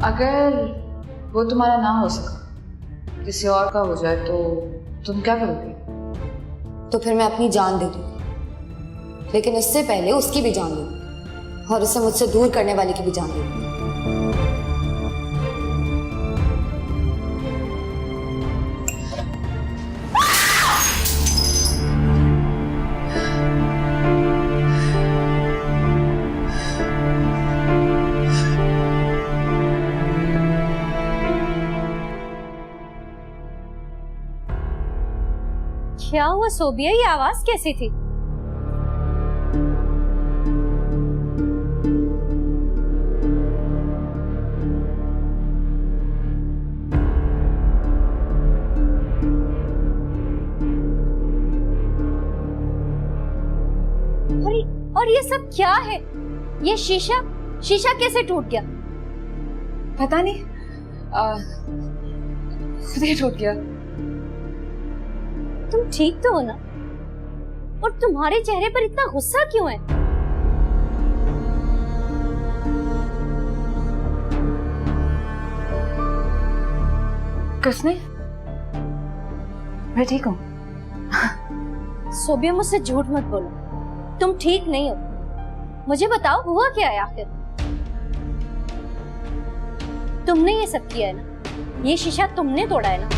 अगर वो तुम्हारा ना हो सका, किसी और का हो जाए तो तुम क्या करोगे? तो फिर मैं अपनी जान दे दूंगी, लेकिन इससे पहले उसकी भी जान दे दूंगी और उसे मुझसे दूर करने वाले की भी जान दे दूंगी। क्या हुआ सोबिया, ये आवाज कैसी थी? और ये सब क्या है? ये शीशा कैसे टूट गया? पता नहीं, खुद ही टूट गया। तुम ठीक तो हो ना? और तुम्हारे चेहरे पर इतना गुस्सा क्यों है? किसने? मैं ठीक हूँ। सोबिया, मुझसे झूठ मत बोलो, तुम ठीक नहीं हो। मुझे बताओ, हुआ क्या है आखिर? तुमने ये सब किया है ना? ये शीशा तुमने तोड़ा है ना?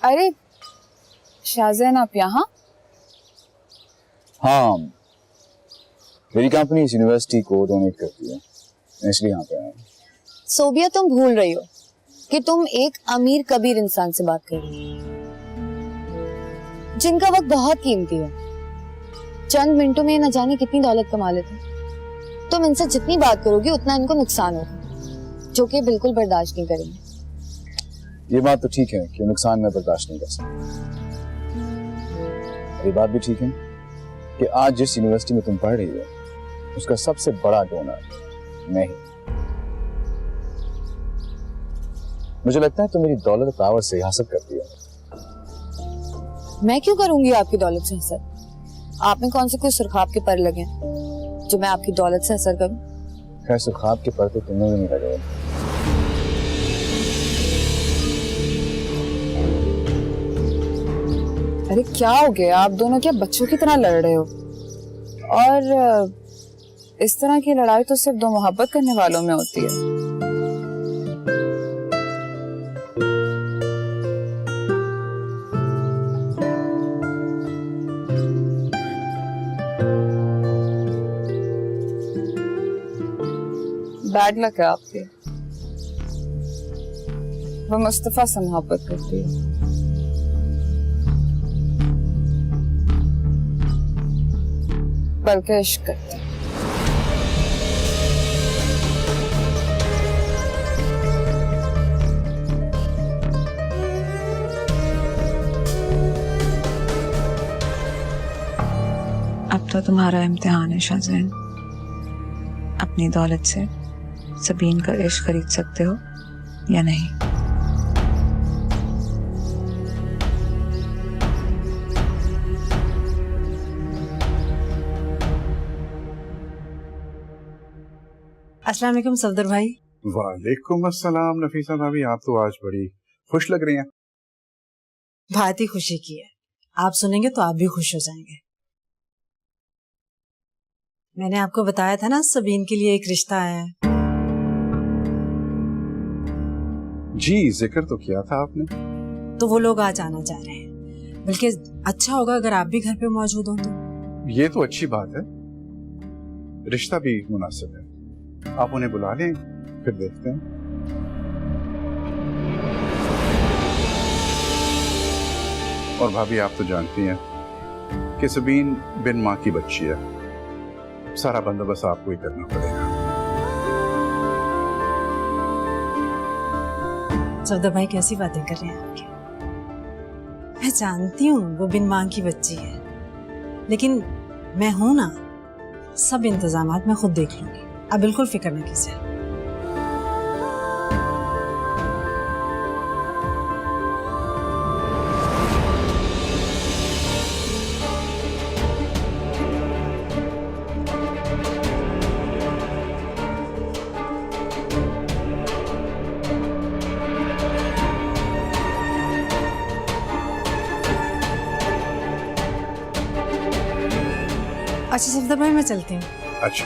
अरे शाहजैन, आप यहाँ? हाँ, मेरी कंपनी इस यूनिवर्सिटी को डोनेट करती है, इसलिए यहाँ पे आया। सोबिया, तुम भूल रही हो कि तुम एक अमीर कबीर इंसान से बात कर रही हो, जिनका वक्त बहुत कीमती है। चंद मिनटों में न जाने कितनी दौलत कमा लेते। तुम इनसे जितनी बात करोगी उतना इनको नुकसान होगा, जो कि बिल्कुल बर्दाश्त नहीं करेंगे। ये बात तो ठीक है कि नुकसान मैं बर्दाश्त नहीं कर सकता। ये बात भी ठीक है कि आज जिस यूनिवर्सिटी में तुम पढ़ रही हो उसका सबसे बड़ा डोनर मैं ही। मुझे लगता है तो मेरी दौलत और पावर से हसद करती है। मैं क्यों करूंगी आपकी दौलत से हसद? आप में कौन से कोई सुरखाब के पर लगे जो मैं आपकी दौलत से हसद करूं? खैर, सुरखाब के पर तो तुम्हें भी नहीं लगे। अरे क्या हो गया, आप दोनों क्या बच्चों की तरह लड़ रहे हो? और इस तरह की लड़ाई तो सिर्फ दो मोहब्बत करने वालों में होती है। बैड लक है आपकी। वो मुस्तफा से मोहब्बत करती है। बल्कि इश्क करती है। अब तो तुम्हारा इम्तिहान है शाहजैन। अपनी दौलत से सबीन का इश्क खरीद सकते हो या नहीं? अस्सलाम वालेकुम सफदर भाई। वालेकुम अस्सलाम नफीसा भाभी, आप तो आज बड़ी खुश लग रही हैं। बात ही खुशी की है, आप सुनेंगे तो आप भी खुश हो जाएंगे। मैंने आपको बताया था ना सबीन के लिए एक रिश्ता आया है। जी, जिक्र तो किया था आपने। तो वो लोग आज आना चाह रहे हैं, बल्कि अच्छा होगा अगर आप भी घर पे मौजूद हो तो। ये तो अच्छी बात है, रिश्ता भी मुनासिब है। आप उन्हें बुला लें, फिर देखते हैं। और भाभी, आप तो जानती हैं कि सबीन बिन माँ की बच्ची है, सारा बंदोबस्त आपको ही करना पड़ेगा। सफदर भाई कैसी बातें कर रहे हैं आपके? मैं जानती हूँ वो बिन माँ की बच्ची है, लेकिन मैं हूं ना, सब इंतजामात मैं खुद देख लूंगी। आप बिल्कुल फिक्र न कीजिए। अच्छा सफदर भाई, मैं चलती हूँ। अच्छा,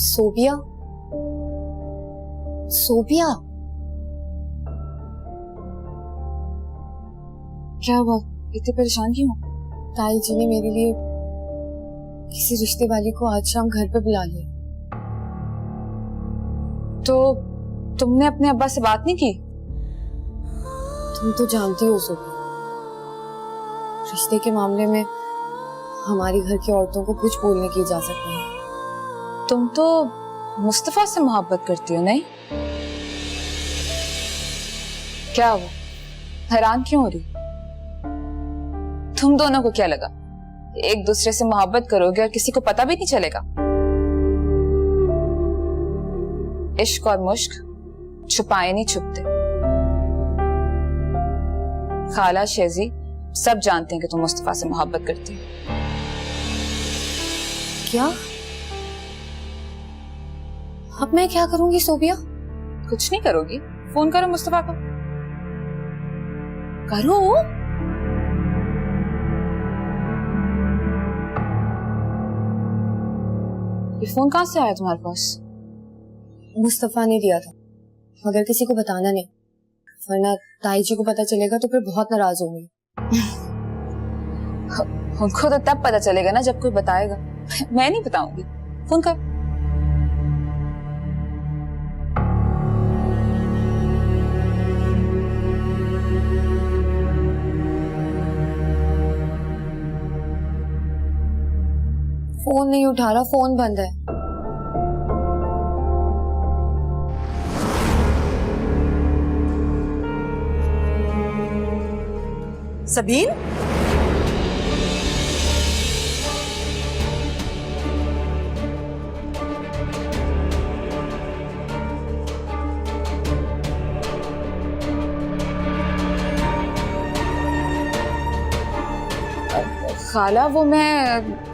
सोबिया, सोबिया, क्या हुआ? इतने परेशान क्यों? ताई जी ने मेरे लिए किसी रिश्ते वाले को आज शाम घर पे बुला लिया। तो तुमने अपने अब्बा से बात नहीं की? तुम तो जानती हो सोबिया, रिश्ते के मामले में हमारी घर की औरतों को कुछ बोलने की इजाजत नहीं। तुम तो मुस्तफा से मोहब्बत करती हो, नहीं? क्या हुआ? हैरान क्यों हो रही? तुम दोनों को क्या लगा एक दूसरे से मोहब्बत करोगे और किसी को पता भी नहीं चलेगा? इश्क और मुश्क छुपाए नहीं छुपते। खाला शेजी सब जानते हैं कि तुम मुस्तफा से मोहब्बत करती हो। क्या? अब मैं क्या करूंगी सोबिया? कुछ नहीं करोगी? फोन करो मुस्तफा को। करो। ये फोन कहां से आया तुम्हारे पास? मुस्तफा ने दिया था, मगर किसी को बताना नहीं, वरना ताई जी को पता चलेगा तो फिर बहुत नाराज होंगी। उनको तो तब पता चलेगा ना जब कोई बताएगा। मैं नहीं बताऊंगी। फोन कर। फोन नहीं उठा रहा, फोन बंद है। सबीन, खाला वो मैं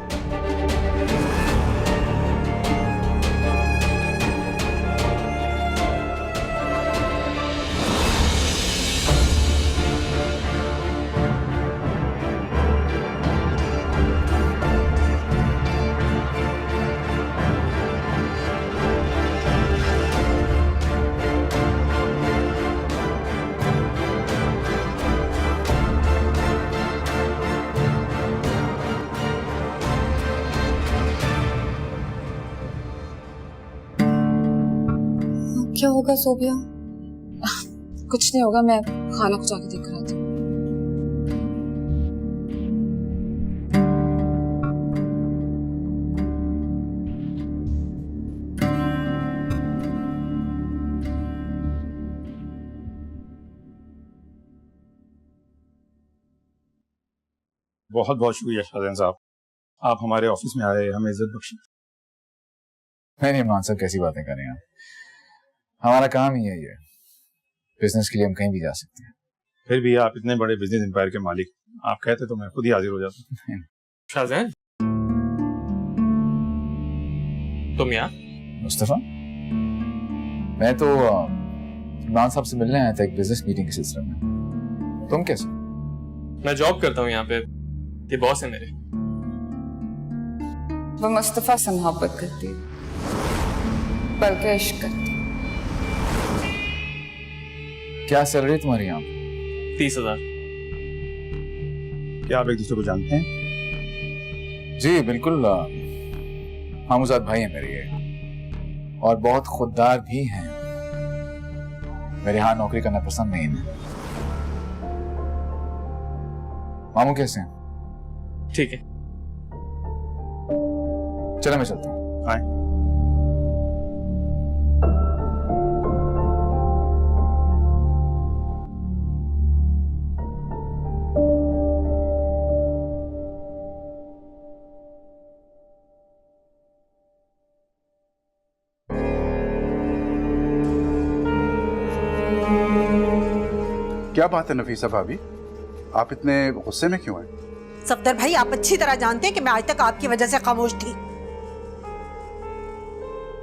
क्या होगा सोबिया? कुछ नहीं होगा, मैं खाला को जाके देख कर आती हूँ। बहुत बहुत शुक्रिया शाहजहान साहब, आप हमारे ऑफिस में आए, हमें इज्जत बख्शी। नहीं इमरान साहब, कैसी बातें कर रहे हैं आप? हमारा काम ही यही है, बिजनेस के लिए हम कहीं भी जा सकते हैं। फिर भी आप इतने बड़े बिजनेस एम्पायर के मालिक, आप कहते तो मैं खुद ही हाजिर हो जाता। शाहजहान, तुम यहाँ? मुस्तफा, मैं तो इमरान साहब से मिलने आया था एक बिजनेस मीटिंग के सिलसिले में। तुम कैसे? मैं जॉब करता हूँ यहाँ पे, ये बॉस है मेरे। वो मुस्तफा से मोहब्बत करती है, बल्कि इश्क करती है। क्या सैलरी तुम्हारी यहाँ? 30,000। क्या आप एक दूसरे को जानते हैं? जी बिल्कुल, मामूजाद भाई हैं मेरे ये, और बहुत खुददार भी हैं। मेरे यहाँ नौकरी करना पसंद नहीं है। मामू कैसे हैं? ठीक है, चलो मैं चलता हूँ। आए। क्या बात है नफीसा भाभी, आप इतने गुस्से में क्यों हैं? सफदर भाई, आप अच्छी तरह जानते हैं कि मैं आज तक आपकी वजह से खामोश थी,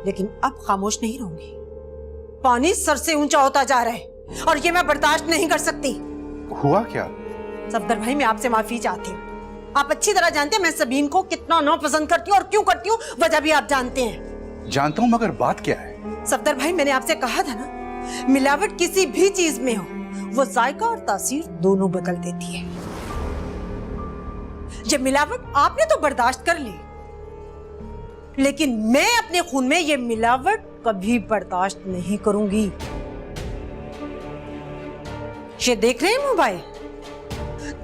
लेकिन अब खामोश नहीं रहूंगी। पानी सर से ऊंचा होता जा रहा है और ये मैं बर्दाश्त नहीं कर सकती। हुआ क्या? सफदर भाई, मैं आपसे माफी चाहती हूँ। आप अच्छी तरह जानते हैं मैं सबीन को कितना नापसंद करती हूँ और क्यों करती हूँ, वजह भी आप जानते हैं। जानता हूँ, मगर बात क्या है? सफदर भाई, मैंने आपसे कहा था ना, मिलावट किसी भी चीज में हो, वो जायका और तासीर दोनों बदल देती है। ये मिलावट आपने तो बर्दाश्त कर ली, लेकिन मैं अपने खून में ये मिलावट कभी बर्दाश्त नहीं करूंगी। ये देख रहे हैं मोबाइल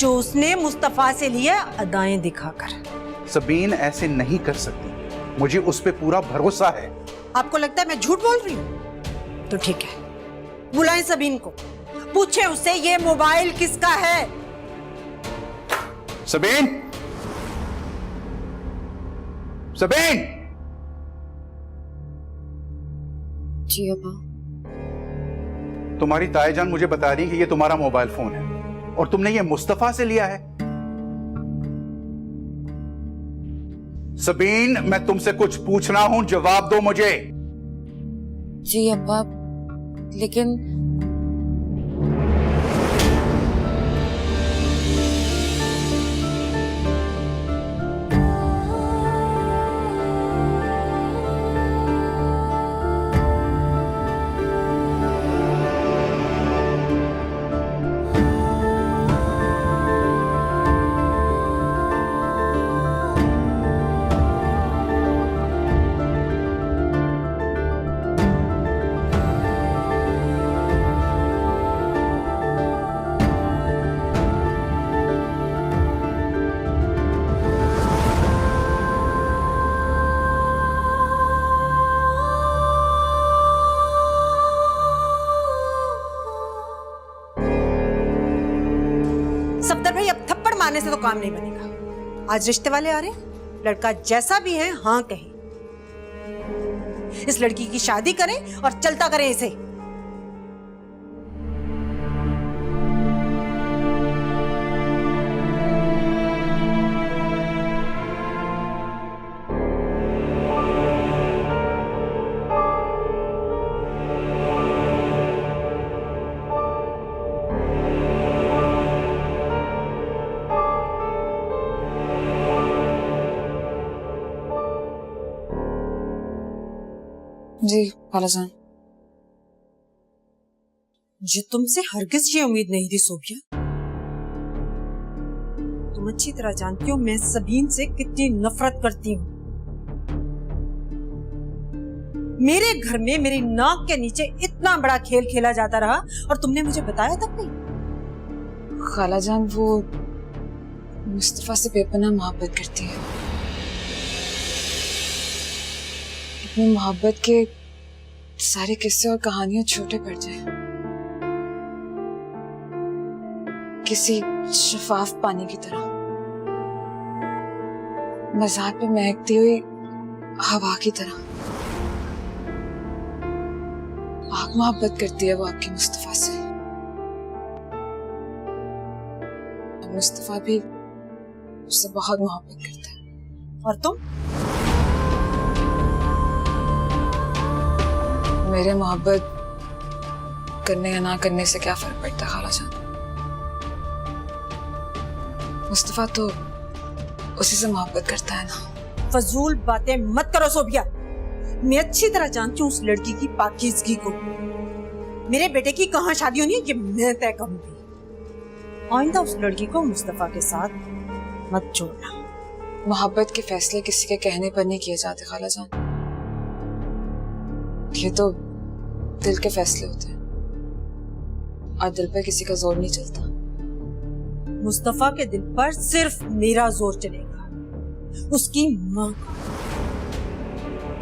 जो उसने मुस्तफा से लिया अदाएं दिखाकर। सबीन ऐसे नहीं कर सकती, मुझे उस पे पूरा भरोसा है। आपको लगता है मैं झूठ बोल रही हूं? तो ठीक है, बुलाएं सबीन को, पूछे उससे ये मोबाइल किसका है। सबीन, सबीन! जी अब्बा। तुम्हारी ताईजान मुझे बता रही है कि ये तुम्हारा मोबाइल फोन है और तुमने ये मुस्तफा से लिया है। सबीन, मैं तुमसे कुछ पूछना हूं, जवाब दो मुझे। जी अब्बा, लेकिन सफदर भाई, अब थप्पड़ मारने से तो काम नहीं बनेगा। आज रिश्ते वाले आ रहे हैं, लड़का जैसा भी है हाँ कहे। इस लड़की की शादी करें और चलता करें इसे। जी खालाजान। मुझे तुमसे हरगिज ये उम्मीद नहीं थी सोफिया। तुम अच्छी तरह जानती हो मैं सबीन से कितनी नफरत करती हूँ। मेरे घर में मेरी नाक के नीचे इतना बड़ा खेल खेला जाता रहा और तुमने मुझे बताया तक नहीं। खालाजान वो मुस्तफा से बेपनाह मोहब्बत करती है। इतनी मोहब्बत के सारे किस्से और कहानियां छोटे पड़ जाए। किसी शफाफ पानी की तरह, मजाक पे महकती हुई हवा की तरह। बहुत मोहब्बत करती है वो आपकी मुस्तफा से। मुस्तफा भी उससे बहुत मोहब्बत करता है। और तुम? मेरे मोहब्बत करने या ना करने से क्या फर्क पड़ता है खालाजान? मुस्तफा तो उसी से मोहब्बत करता है ना। फजूल बातें मत करो सोबिया। मैं अच्छी तरह जानती हूँ उस लड़की की पाकीज़गी को। मेरे बेटे की कहाँ शादी होनी है ये मैं तय करूंगी। आइंदा उस लड़की को मुस्तफा के साथ मत जोड़ना। मोहब्बत के फैसले किसी के कहने पर नहीं किए जाते खाला जान, ये तो दिल के फैसले होते हैं और दिल पर किसी का जोर नहीं चलता। मुस्तफा के दिल पर सिर्फ मेरा जोर चलेगा, उसकी माँ का।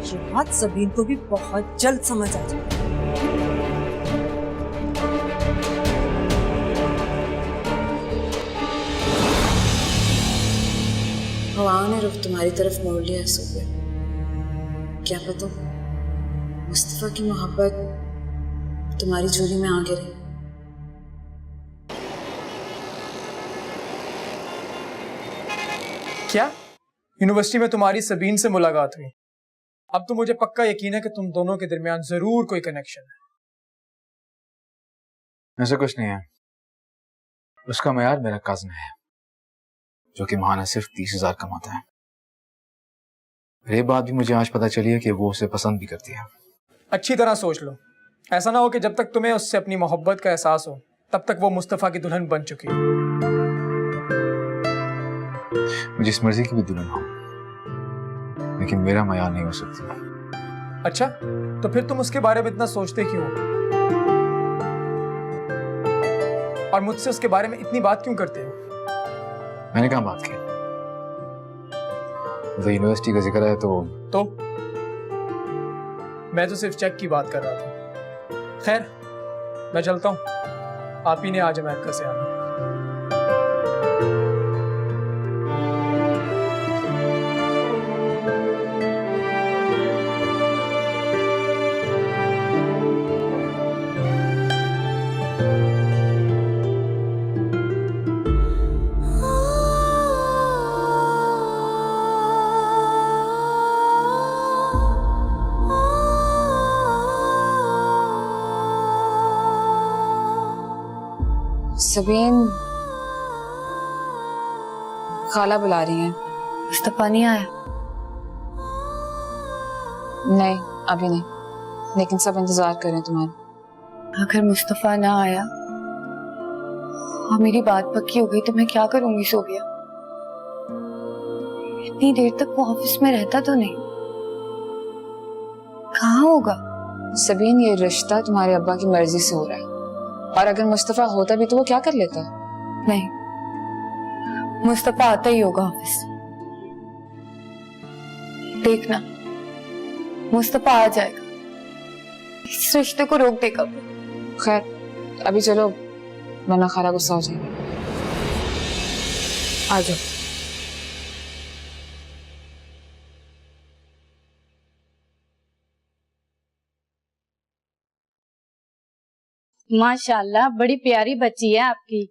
ये बात सबीन को भी बहुत जल्द समझ आ जाएगी। हवाओं ने रुख तुम्हारी तरफ मोड़ लिया है सोबिया। क्या पता मुस्तफा की मोहब्बत तुम्हारी झोली में आ गिरी। क्या यूनिवर्सिटी में तुम्हारी सबीन से मुलाकात हुई? अब तो मुझे पक्का यकीन है कि तुम दोनों के दरमियान जरूर कोई कनेक्शन है। ऐसा कुछ नहीं है, उसका मयार मेरा कज़न है जो कि माहाना सिर्फ 30,000 कमाता है। ये बात भी मुझे आज पता चली है कि वो उसे पसंद भी करती है। अच्छी तरह सोच लो, ऐसा ना हो कि जब तक तुम्हें उससे अपनी मोहब्बत का एहसास हो तब तक वो मुस्तफा की दुल्हन बन चुकी है। मुझे जिस मर्जी की भी दुल्हन हो, लेकिन मेरा मयार नहीं हो सकती। अच्छा, तो फिर तुम उसके बारे में इतना सोचते क्यों हो? और मुझसे उसके बारे में इतनी बात क्यों करते हो? मैंने कहाँ बात की? तो यूनिवर्सिटी का जिक्र है तो मैं तो सिर्फ चेक की बात कर रहा था। खैर, मैं चलता हूँ, आप ही ने आज अमेरिका से आना। सबीन, खाला बुला रही हैं। मुस्तफा नहीं आया? नहीं, अभी नहीं, लेकिन सब इंतजार कर रहे हैं तुम्हारा। अगर मुस्तफा ना आया और मेरी बात पक्की हो गई तो मैं क्या करूंगी सोबिया? इतनी देर तक वो ऑफिस में रहता तो नहीं, कहाँ होगा? सबीन, ये रिश्ता तुम्हारे अब्बा की मर्जी से हो रहा है, और अगर मुस्तफा होता भी तो वो क्या कर लेता? नहीं, मुस्तफा आता ही होगा ऑफिस। देखना, मुस्तफा आ जाएगा, इस रिश्ते को रोक देगा। खैर, अभी चलो वरना खाला गुस्सा हो जाएगी। आ जाओ। माशाल्लाह, बड़ी प्यारी बच्ची है आपकी।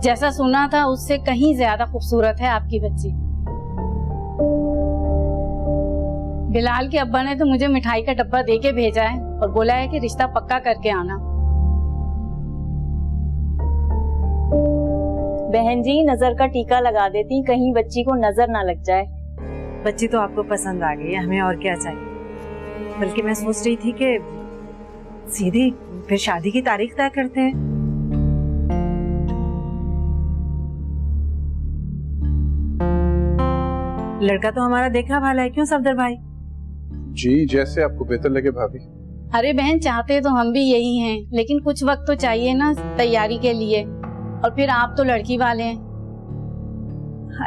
जैसा सुना था उससे कहीं ज्यादा खूबसूरत है आपकी बच्ची। बिलाल के अब्बा ने तो मुझे मिठाई का डब्बा देके भेजा है और बोला है कि रिश्ता पक्का करके आना। बहन जी, नजर का टीका लगा देती, कहीं बच्ची को नजर ना लग जाए। बच्ची तो आपको पसंद आ गई है, हमें और क्या चाहिए। बल्कि मैं सोच रही थी कि सीधी फिर शादी की तारीख तय करते हैं। लड़का तो हमारा देखा भाला है, क्यों सफदर भाई? जी, जैसे आपको बेहतर लगे भाभी। अरे बहन, चाहते तो हम भी यही हैं, लेकिन कुछ वक्त तो चाहिए ना तैयारी के लिए, और फिर आप तो लड़की वाले हैं।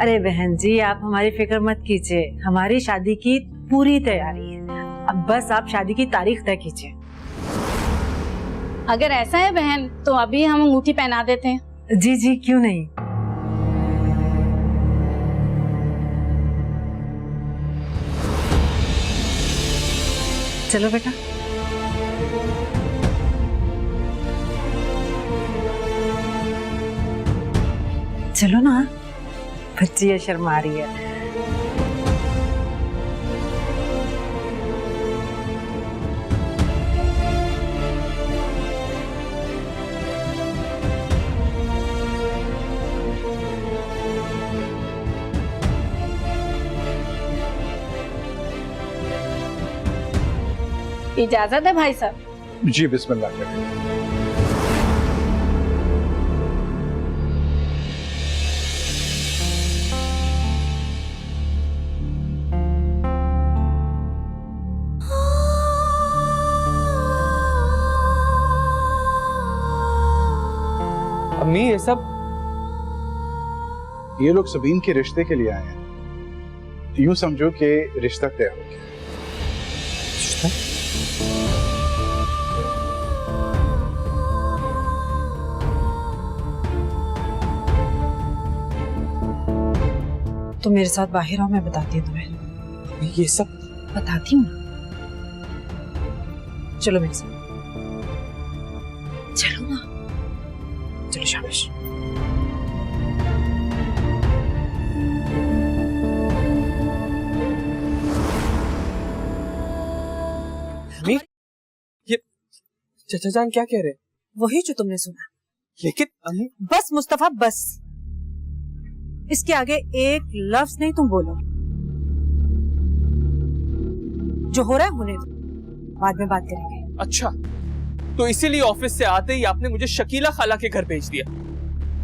अरे बहन जी, आप हमारी फिक्र मत कीजिए, हमारी शादी की पूरी तैयारी है। अब बस आप शादी की तारीख तय कीजिए। अगर ऐसा है बहन तो अभी हम अंगूठी पहना देते हैं। जी जी, क्यों नहीं। चलो बेटा। चलो ना, बच्ची ये शर्मा रही है। इजाजत है भाई साहब। जी बिस्मिल्लाह करें। अम्मी ये सब ये लोग सबीन के रिश्ते के लिए आए हैं। यूं समझो कि रिश्ता तय हो गया। तो मेरे साथ बाहर आओ, मैं बताती हूँ तुम्हें। ये सब बताती हूँ ना, चलो मेरे साथ। चलो ना, चलो शाबाश। अम्मी ये चाचा जान क्या कह रहे? वही जो तुमने सुना। लेकिन अम्मी बस मुस्तफा बस, इसके आगे एक लफ्ज नहीं तुम बोलो। जो हो रहा है होने दो, बाद में बात करेंगे। अच्छा, तो इसीलिए ऑफिस से आते ही आपने मुझे शकीला खाला के घर भेज दिया।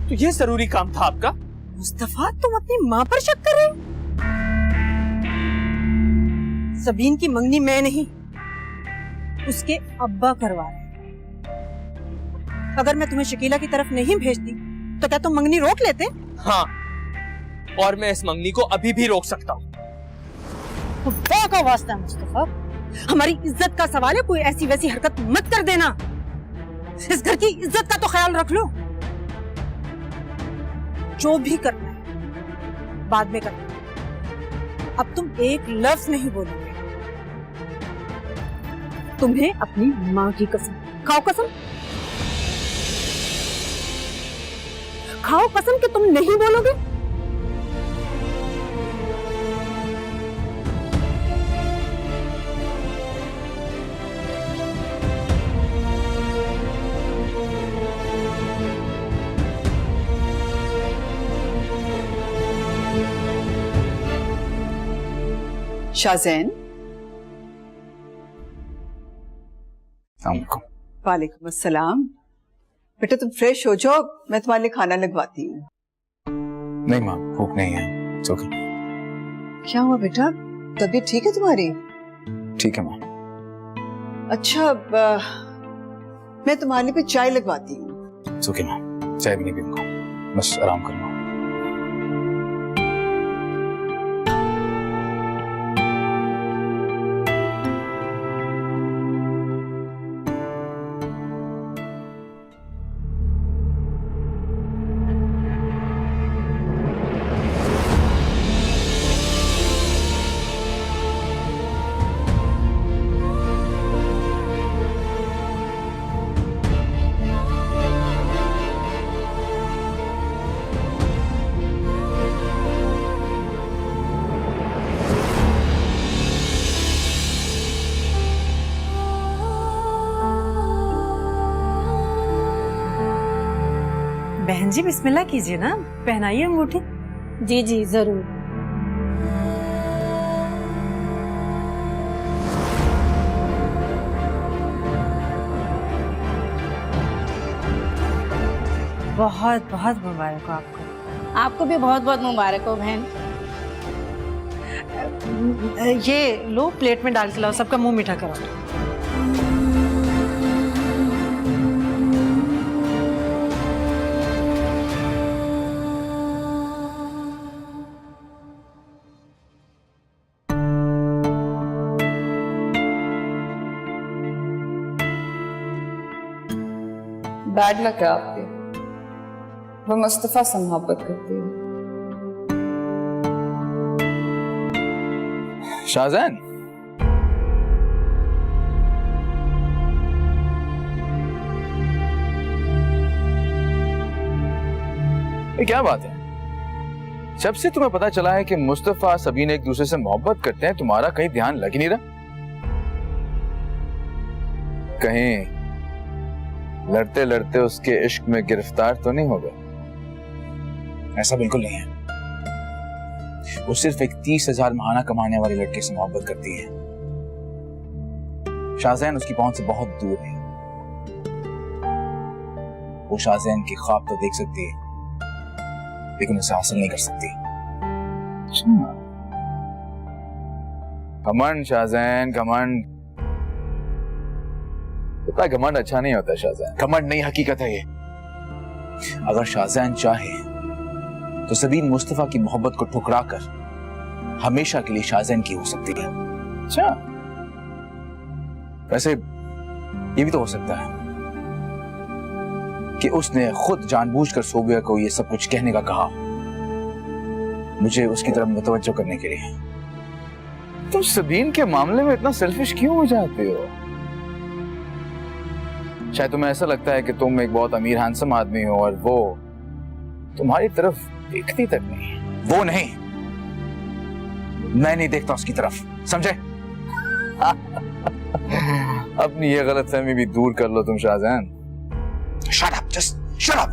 तो ये जरूरी काम था आपका? मुस्तफा तुम अपनी माँ पर शक कर रहे हो? सबीन की मंगनी मैं नहीं, उसके अब्बा करवा रहे। अगर मैं तुम्हें शकीला की तरफ नहीं भेजती तो क्या तुम मंगनी रोक लेते? हाँ, और मैं इस मंगनी को अभी भी रोक सकता हूँ। खुदा का वास्ता है मुस्तफा, हमारी इज्जत का सवाल है, कोई ऐसी वैसी हरकत मत कर देना। इस घर की इज्जत का तो ख्याल रख लो। जो भी करना है बाद में करना, अब तुम एक लफ्ज नहीं बोलोगे। तुम्हें अपनी माँ की कसम खाओ, कसम खाओ, कसम कि तुम नहीं बोलोगे। शाज़ैन। वालेकुम अस्सलाम। बेटा तुम फ्रेश हो जाओ, मैं तुम्हारे लिए खाना लगवाती हूँ। नहीं माँ, भूख नहीं है। It's okay। क्या हुआ बेटा, तबीयत ठीक है तुम्हारी? ठीक है माँ। अच्छा, मैं तुम्हारे लिए पे चाय लगवाती हूँ। It's okay माँ, चाय भी नहीं पीऊंगा, बस आराम करूंगा। बहन जी बिस्मिल्लाह कीजिए ना, पहनाइए अंगूठी। जी जी जरूर। बहुत बहुत मुबारक हो आपको। आपको भी बहुत बहुत मुबारक हो बहन। ये लो, प्लेट में डाल के लाओ, सबका मुंह मीठा करो। बैड लक है आपके, वो मुस्तफा से मोहब्बत करती है। शाहजैन, ये क्या बात है? जब से तुम्हें पता चला है कि मुस्तफा सबीन एक दूसरे से मोहब्बत करते हैं, तुम्हारा कहीं ध्यान लग ही नहीं रहा? कहीं लड़ते लड़ते उसके इश्क में गिरफ्तार तो नहीं हो गए? ऐसा बिल्कुल नहीं है। वो सिर्फ एक 30,000 महाना कमाने वाले लड़के से मोहब्बत करती है। शाहजैन उसकी पहुंच से बहुत दूर है। वो शाहजैन के ख्वाब तो देख सकती है लेकिन उसे हासिल नहीं कर सकती। घमंड शाहजैन, घमंड। पता है घमंड अच्छा नहीं होता शाहजैन, घमंड नहीं हकीकत है ये। अगर शाहजैन चाहे तो सबीन मुस्तफा की मोहब्बत को ठुकरा कर हमेशा के लिए शाहजैन की हो सकती है। अच्छा, वैसे ये भी तो हो सकता है कि उसने खुद जानबूझकर सोबिया को ये सब कुछ कहने का कहा, मुझे उसकी तरफ मुतवज्जो करने के लिए। तुम सबीन के मामले में इतना सेल्फिश क्यों हो जाते हो? शायद तुम्हें ऐसा लगता है कि तुम एक बहुत अमीर हैंडसम आदमी हो और वो तुम्हारी तरफ देखती तक नहीं। वो नहीं, मैं नहीं देखता उसकी तरफ, समझे? अपनी ये गलतफहमी भी दूर कर लो तुम Shahzain. Shut up, just shut up.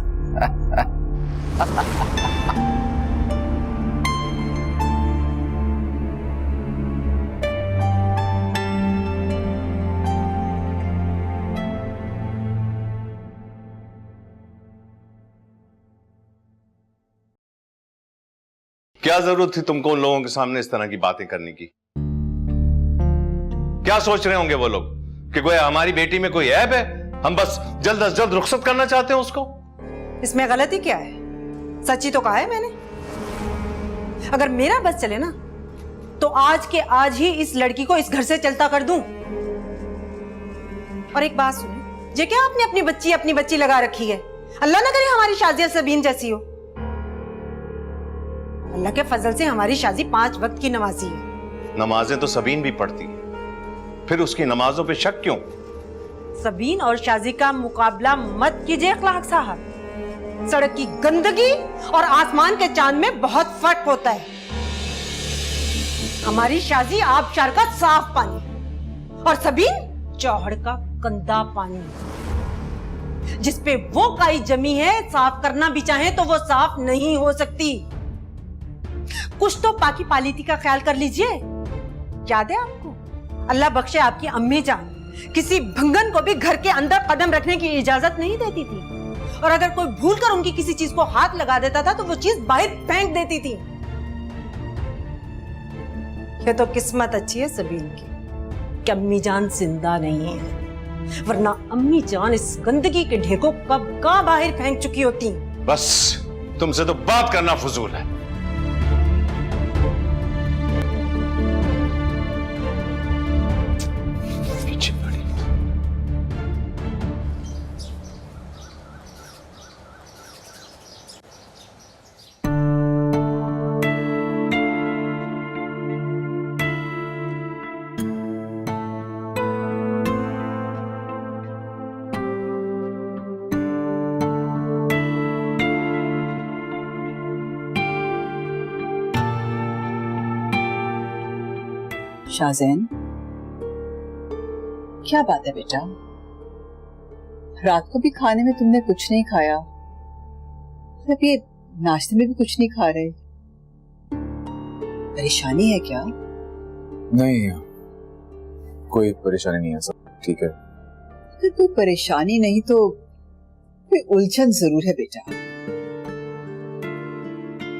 क्या जरूरत थी तुमको उन लोगों के सामने इस तरह की बातें करने की? क्या सोच रहे होंगे वो लोग कि कोई हमारी बेटी में कोई ऐब है, हम बस जल्द अज जल्द रुखसत करना चाहते हैं उसको? इसमें गलती क्या है? सच्ची तो कहा है मैंने। अगर मेरा बस चले ना तो आज के आज ही इस लड़की को इस घर से चलता कर दूं। और एक बात सुने, ये क्या आपने अपनी बच्ची लगा रखी है? अल्लाह ना करे हमारी शादी सबीन जैसी हो। अल्लाह के फजल से हमारी शादी 5 वक्त की नमाजी है। नमाजें तो सबीन भी पढ़ती है, फिर उसकी नमाजों पे शक क्यों? सबीन और शाजी का मुकाबला मत कीजिए अखलाक साहब। सड़क की गंदगी और आसमान के चांद में बहुत फर्क होता है। हमारी शाजी आबशार का साफ पानी और सबीन चौहड़ का गंदा पानी, जिसपे वो काई जमी है, साफ करना भी चाहे तो वो साफ नहीं हो सकती। कुछ तो पाकी पालीती का ख्याल कर लीजिए। याद है आपको, अल्लाह बख्शे आपकी अम्मी जान किसी भंगन को भी घर के अंदर कदम रखने की इजाजत नहीं देती थी, और अगर कोई भूल कर उनकी किसी चीज को हाथ लगा देता था तो वो चीज बाहर फेंक देती थी। ये तो किस्मत अच्छी है सबीन की कि अम्मी जान जिंदा नहीं है, वरना अम्मी जान इस गंदगी के ढेर को कब का बाहर फेंक चुकी होती। बस तुमसे तो बात करना फजूल है। शाहजैन, क्या बात है बेटा? रात को भी खाने में तुमने कुछ नहीं खाया, अब ये नाश्ते में भी कुछ नहीं खा रहे। परेशानी है क्या? नहीं, कोई परेशानी नहीं है, सब ठीक है। अगर कोई परेशानी नहीं तो कोई उलझन जरूर है बेटा।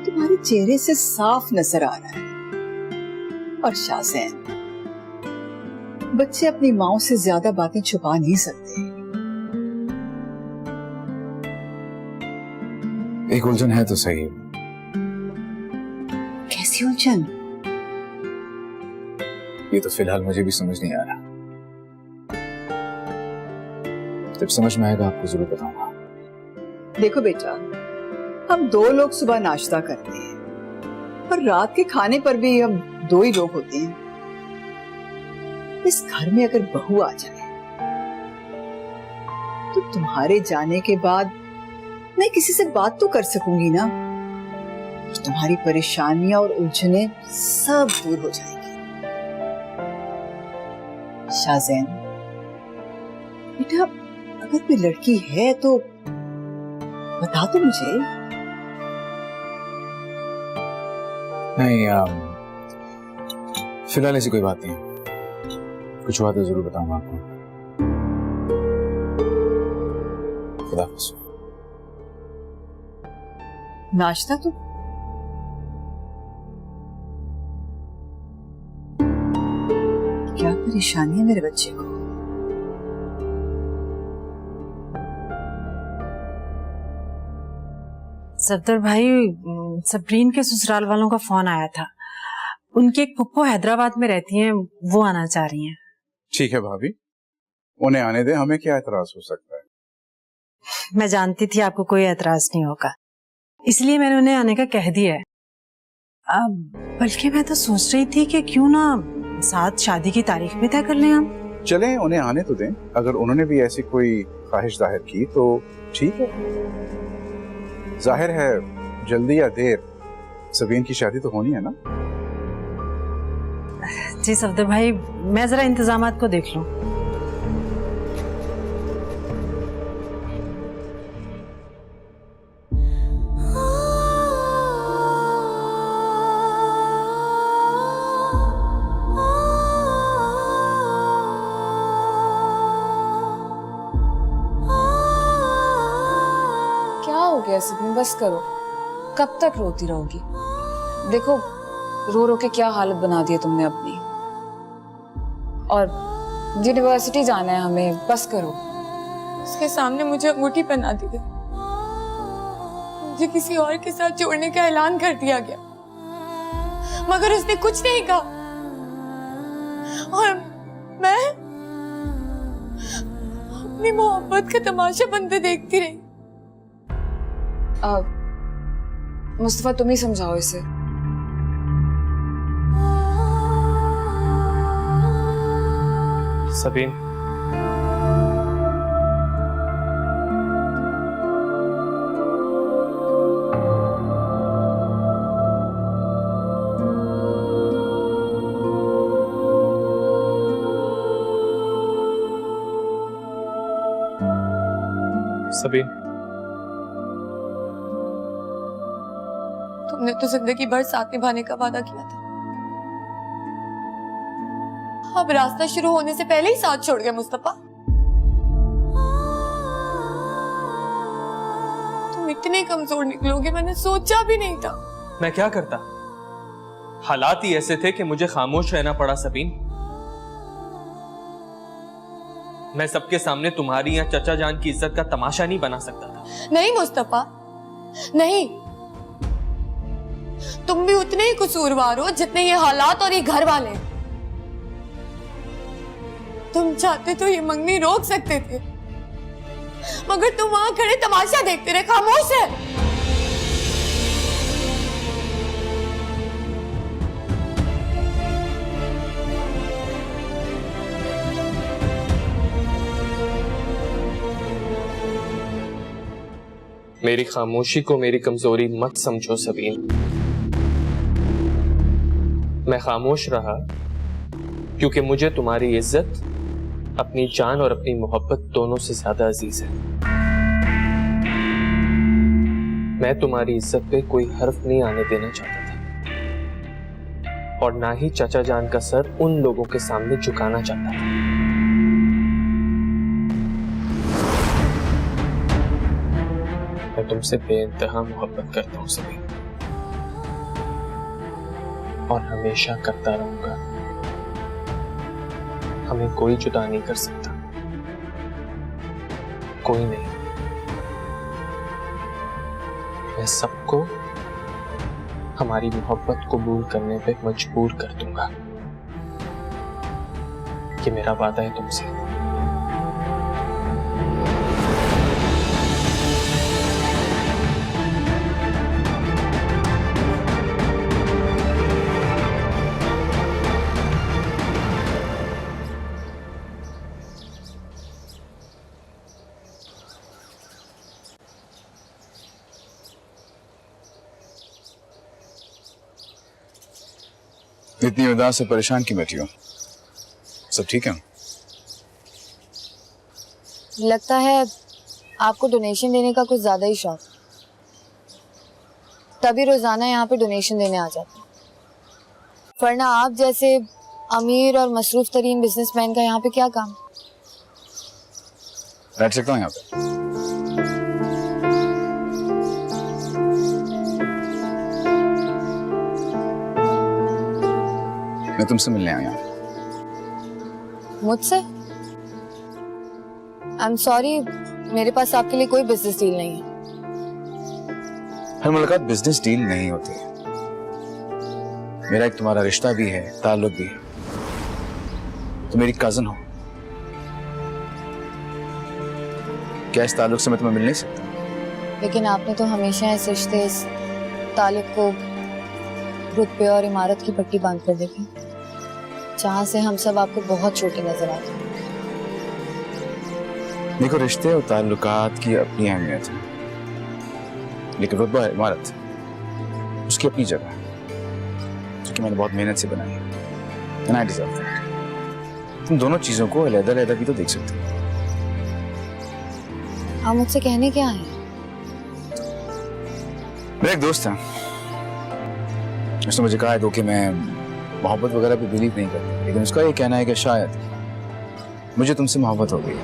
तुम्हारे चेहरे से साफ नजर आ रहा है। और शाहजैन, बच्चे अपनी माओ से ज्यादा बातें छुपा नहीं सकते। एक उलझन है तो सही। कैसी उलझन? ये तो फिलहाल मुझे भी समझ नहीं आ रहा, जब समझ में आएगा आपको जरूर बताऊंगा। देखो बेटा, हम 2 लोग सुबह नाश्ता करते हैं और रात के खाने पर भी हम 2 ही लोग होते हैं। इस घर में अगर बहू आ जाए तो तुम्हारे जाने के बाद मैं किसी से बात तो कर सकूंगी ना, तुम्हारी परेशानियां और उलझनें सब दूर हो जाएंगी। शाहजैन बेटा, अगर कोई लड़की है तो बता दो मुझे। नहीं, फिलहाल ऐसी कोई बात नहीं। कुछ हुआ तो जरूर बताऊंगा आपको। खुदा हाफिज़। नाश्ता तो क्या परेशानी है मेरे बच्चे को? सफदर भाई, सबरीन के ससुराल वालों का फोन आया था। उनकी एक फुप्पो हैदराबाद में रहती हैं, वो आना चाह रही हैं। ठीक है भाभी, उन्हें आने दे, हमें क्या एतराज हो सकता है। मैं जानती थी आपको कोई एतराज नहीं होगा, इसलिए मैंने उन्हें आने का कह दिया है। बल्कि मैं तो सोच रही थी कि क्यों ना साथ शादी की तारीख भी तय कर लें हम। चलें, उन्हें आने तो दें। अगर उन्होंने भी ऐसी कोई ख्वाहिश जाहिर की तो ठीक है। जाहिर है जल्दी या देर सबीन की शादी तो होनी है ना। जी सफदर भाई, मैं जरा इंतजामात को देख लूं। क्या हो गया सबीन, बस करो। कब तक रोती रहोगी? देखो रो रो के क्या हालत बना दी है तुमने अपनी। और यूनिवर्सिटी जाना है हमें, बस करो। उसके सामने मुझे अंगूठी पहना दी गई, मुझे किसी और के साथ जोड़ने का ऐलान कर दिया गया, मगर उसने कुछ नहीं कहा और मैं अपनी मोहब्बत का तमाशा बनते देखती रही। मुस्तफा तुम ही समझाओ इसे। सबीन, सबीन, तुमने तो जिंदगी भर साथ निभाने का वादा किया था, अब रास्ता शुरू होने से पहले ही साथ छोड़ गए मुस्तफा। तुम इतने कमजोर निकलोगे मैंने सोचा भी नहीं था। मैं क्या करता, हालात ही ऐसे थे कि मुझे खामोश रहना पड़ा। सबीन, मैं सबके सामने तुम्हारी या चचा जान की इज्जत का तमाशा नहीं बना सकता था। नहीं मुस्तफा, नहीं, तुम भी उतने ही कसूरवार हो जितने ये हालात और ये घर वाले। तुम चाहते तो ये मंगनी रोक सकते थे, मगर तुम वहां खड़े तमाशा देखते रहे, खामोश है। मेरी खामोशी को मेरी कमजोरी मत समझो सबीन। मैं खामोश रहा क्योंकि मुझे तुम्हारी इज्जत अपनी जान और अपनी मोहब्बत दोनों से ज्यादा अजीज है। मैं तुम्हारी इज्जत पे कोई हर्फ नहीं आने देना चाहता था और ना ही चाचा जान का सर उन लोगों के सामने झुकाना चाहता था। मैं तुमसे बेइंतहा मोहब्बत करता हूं सभी, और हमेशा करता रहूंगा। हमें कोई जुदा नहीं कर सकता, कोई नहीं। मैं सबको हमारी मोहब्बत कबूल करने पे मजबूर कर दूंगा। ये मेरा वादा है तुमसे। इतनी उदास से परेशान क्यों बैठी हो? सब ठीक है? लगता है आपको डोनेशन देने का कुछ ज्यादा ही शौक, तभी रोजाना यहाँ पे डोनेशन देने आ जाते हैं। वरना आप जैसे अमीर और मसरूफ तरीन बिजनेसमैन का यहाँ पे क्या काम? बैठ सकता हूँ यहाँ पे? मैं तुमसे मिलने आया हूँ। मुझसे? आई एम सॉरी, मेरे पास आपके लिए कोई बिजनेस डील नहीं है। हर मुलाकात बिजनेस डील नहीं होती। मेरा एक तुम्हारा रिश्ता भी है, ताल्लुक भी है। तुम मेरी कजन हो, क्या इस ताल्लुक से मैं तुम्हें मिल नहीं सकता? लेकिन आपने तो हमेशा इस रिश्ते, इस ताल्लुक को रुतबे और इमारत की पट्टी बांध कर देखी, जहां से हम सब आपको बहुत छोटे नजर आते हैं। देखो, रिश्ते और ताल्लुकात की अपनी अहमियत है, लेकिन रुतबा इमारत उसकी अपनी जगह है, जो कि मैंने बहुत मेहनत से बनाई है। And I deserve that. तुम दोनों चीजों को अलग-अलग भी तो देख सकते हो। आप मुझसे कहने क्या आए? मेरा एक दोस्त है, उसने मुझे कहा है कि मैं मोहब्बत वगैरह पे बिलीव नहीं करता, लेकिन उसका ये कहना है कि शायद मुझे तुमसे मोहब्बत हो गई।